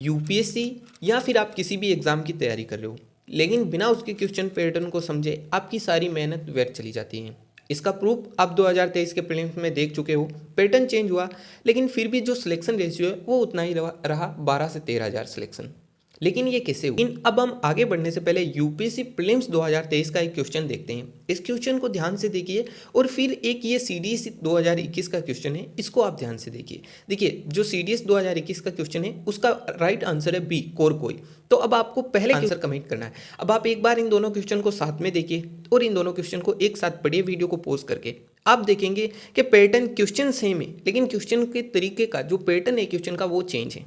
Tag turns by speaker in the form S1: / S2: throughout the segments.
S1: UPSC या फिर आप किसी भी एग्ज़ाम की तैयारी कर रहे हो, लेकिन बिना उसके क्वेश्चन पैटर्न को समझे आपकी सारी मेहनत व्यर्थ चली जाती है। इसका प्रूफ आप 2023 के प्रीलिम्स में देख चुके हो। पैटर्न चेंज हुआ, लेकिन फिर भी जो सिलेक्शन रेशियो है वो उतना ही रहा 12 से 13,000 सिलेक्शन। लेकिन ये कैसे हुआ? अब हम आगे बढ़ने से पहले यूपीएससी प्रीलिम्स 2023 का एक क्वेश्चन देखते हैं। इस क्वेश्चन को ध्यान से देखिए और फिर एक ये सीडीएस 2021 का क्वेश्चन है, इसको आप ध्यान से देखिए। देखिए, जो सीडीएस 2021 का क्वेश्चन है उसका राइट आंसर है बी, कोर कोई। तो अब आपको पहले आंसर कमेंट करना है। अब आप एक बार इन दोनों क्वेश्चन को साथ में देखिए और इन दोनों क्वेश्चन को एक साथ पढ़िए वीडियो को पॉज करके। आप देखेंगे कि पैटर्न क्वेश्चन सेम है, लेकिन क्वेश्चन के तरीके का जो पैटर्न है क्वेश्चन का वो चेंज है।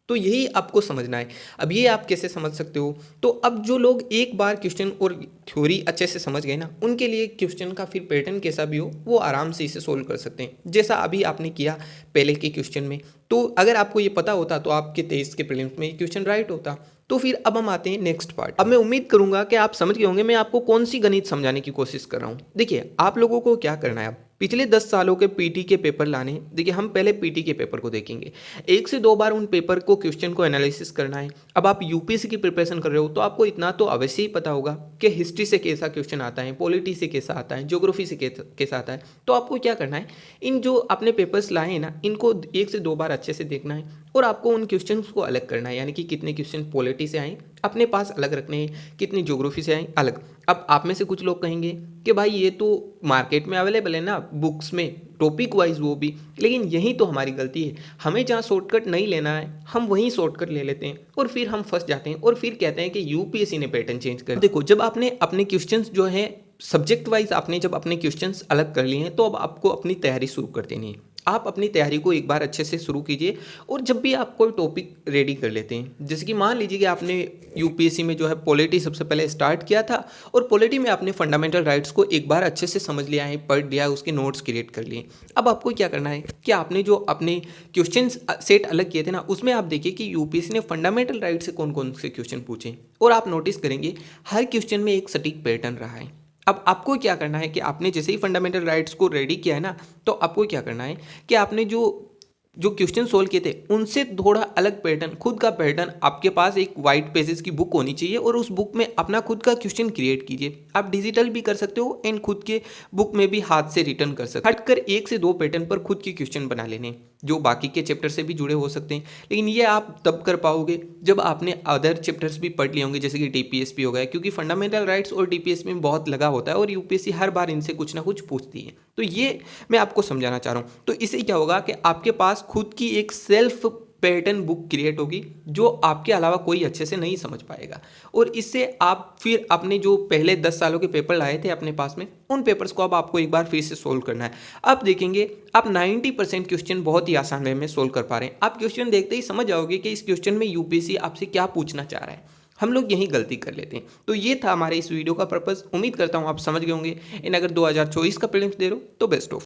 S1: तो यही आपको समझना है। अब ये आप कैसे समझ सकते हो? तो अब जो लोग एक बार क्वेश्चन और थ्योरी अच्छे से समझ गए ना, उनके लिए क्वेश्चन का फिर पैटर्न कैसा भी हो वो आराम से इसे सोल्व कर सकते हैं, जैसा अभी आपने किया पहले के क्वेश्चन में। तो अगर आपको ये पता होता तो आपके 23 के प्रीलिम्स में ये क्वेश्चन राइट होता। तो फिर अब हम आते हैं नेक्स्ट पार्ट। अब मैं उम्मीद करूंगा कि आप समझ गए होंगे मैं आपको कौन सी गणित समझाने की कोशिश कर रहा हूँ। देखिए, आप लोगों को क्या करना है, अब पिछले 10 सालों के पीटी के पेपर लाने। देखिए, हम पहले पीटी के पेपर को देखेंगे, 1 से 2 बार उन पेपर को क्वेश्चन को एनालिसिस करना है। अब आप यूपीएससी की प्रिपरेशन कर रहे हो तो आपको इतना तो अवश्य ही पता होगा कि हिस्ट्री से कैसा क्वेश्चन आता है, पॉलिटी से कैसा आता है, ज्योग्राफी से कैसा आता है। तो आपको क्या करना है, इन जो अपने पेपर्स लाए हैं ना, इनको 1 से 2 बार अच्छे से देखना है और आपको उन क्वेश्चन को अलग करना है। यानी कि कितने क्वेश्चन पॉलिटी से आए अपने पास अलग रखने हैं, कितनी ज्योग्राफी से आए अलग। अब आप में से कुछ लोग कहेंगे कि भाई ये तो मार्केट में अवेलेबल है ना बुक्स में, टॉपिक वाइज वो भी, लेकिन यही तो हमारी गलती है। हमें जहाँ शॉर्टकट नहीं लेना है हम वहीं शॉर्टकट ले लेते हैं और फिर हम फंस जाते हैं और फिर कहते हैं कि यूपीएससी ने पैटर्न चेंज कर। देखो, जब आपने अपने क्वेश्चंस जो है सब्जेक्ट वाइज आपने जब अपने क्वेश्चंस अलग कर लिए हैं तो अब आपको अपनी तैयारी शुरू कर देनी है। आप अपनी तैयारी को एक बार अच्छे से शुरू कीजिए और जब भी आप कोई टॉपिक रेडी कर लेते हैं, जैसे कि मान लीजिए कि आपने यूपीएससी में जो है पॉलिटी सबसे पहले स्टार्ट किया था और पॉलिटी में आपने फंडामेंटल राइट्स को एक बार अच्छे से समझ लिया है, पढ़ लिया, उसके नोट्स क्रिएट कर लिए। अब आपको क्या करना है कि आपने जो अपने क्वेश्चन सेट अलग किए थे ना, उसमें आप देखिए कि यूपीएससी ने फंडामेंटल राइट से कौन कौन से क्वेश्चन पूछे और आप नोटिस करेंगे हर क्वेश्चन में एक सटीक पैटर्न रहा है। अब आपको क्या करना है कि आपने जैसे ही फंडामेंटल राइट्स को रेडी किया है ना, तो आपको क्या करना है कि आपने जो जो क्वेश्चन सोल्व किए थे उनसे थोड़ा अलग पैटर्न, खुद का पैटर्न, आपके पास एक वाइट पेजेस की बुक होनी चाहिए और उस बुक में अपना खुद का क्वेश्चन क्रिएट कीजिए। आप डिजिटल भी कर सकते हो एंड खुद के बुक में भी हाथ से रिटर्न कर सकते हो। हटकर 1 से 2 पैटर्न पर खुद के क्वेश्चन बना लेने जो बाकी के चैप्टर से भी जुड़े हो सकते हैं, लेकिन ये आप तब कर पाओगे जब आपने अदर चैप्टर्स भी पढ़ लिए होंगे, जैसे कि डीपीएसपी हो गया, क्योंकि फंडामेंटल राइट्स और डीपीएसपी में बहुत लगा होता है और यूपीएससी हर बार इनसे कुछ ना कुछ पूछती है। तो ये मैं आपको समझाना चाह रहा हूँ। तो इससे क्या होगा कि आपके पास खुद की एक सेल्फ पैटर्न बुक क्रिएट होगी जो आपके अलावा कोई अच्छे से नहीं समझ पाएगा और इससे आप फिर अपने जो पहले 10 सालों के पेपर लाए थे अपने पास में, उन पेपर्स को अब आपको एक बार फिर से सोल्व करना है। आप देखेंगे आप 90% क्वेश्चन बहुत ही आसान वे में सोल्व कर पा रहे हैं। आप क्वेश्चन देखते ही समझ जाओगे कि इस क्वेश्चन में यूपीएससी आपसे क्या पूछना चाह रहा है। हम लोग यही गलती कर लेते हैं। तो ये था हमारे इस वीडियो का पर्पस। उम्मीद करता हूँ आप समझ गए होंगे। इन अगर 2024 का प्रीलिम्स दे रहे हो तो बेस्ट ऑफ।